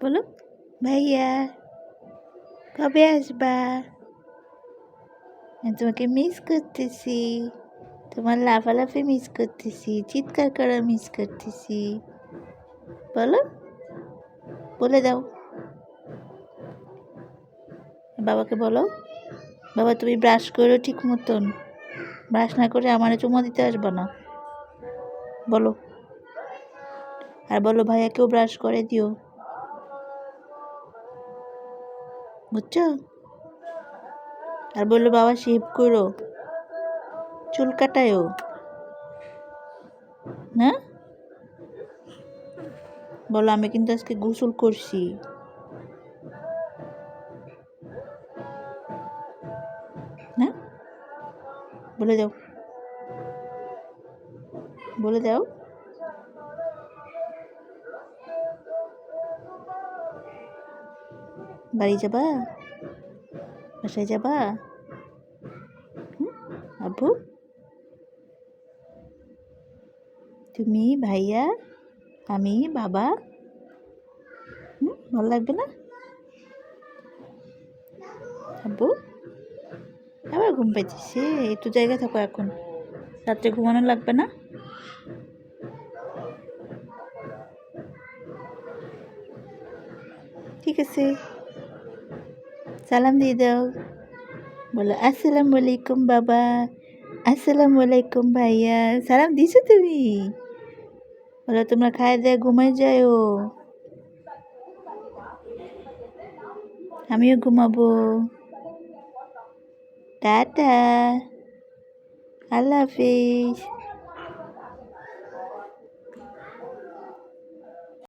বলো ভাইয়া কবে আসবা? আমি তোমাকে মিস করতেছি, তোমার লাফালাফি মিস করতেছি, চিৎকার করা মিস করতেছি। বলো, বলে দাও বাবাকে। বলো বাবা তুমি ব্রাশ করো ঠিক মতন, ব্রাশ না করে আমারে চুমা দিতে আসবা না। বলো, আর বলো ভাইয়াকেও ব্রাশ করে দিও, বুঝছো? আর বললো বাবা শেভ করো, চুল কাটায়ও না। বলো আমি কিন্তু আজকে গোসল করছি। না, বলে দাও, বলে দাও। বাড়ি যাবা, বাসায় যাবা? আব্বু তুমি ভাইয়া আমি বাবা, ভালো লাগবে না? আব্বু আবার ঘুম পাইতেছে, একটু জায়গায় থাকো এখন, রাত্রে ঘুমানো লাগবে না? ঠিক আছে, সালাম দিয়ে দাও। বলো আসসালামু আলাইকুম বাবা, আসসালামু আলাইকুম ভাইয়া। সালাম দিছো তুমি? বলো তোমরা খায় দেয় ঘুমাই যাও, আমিও ঘুমাবো। টাটা, আল্লাহ হাফিজ।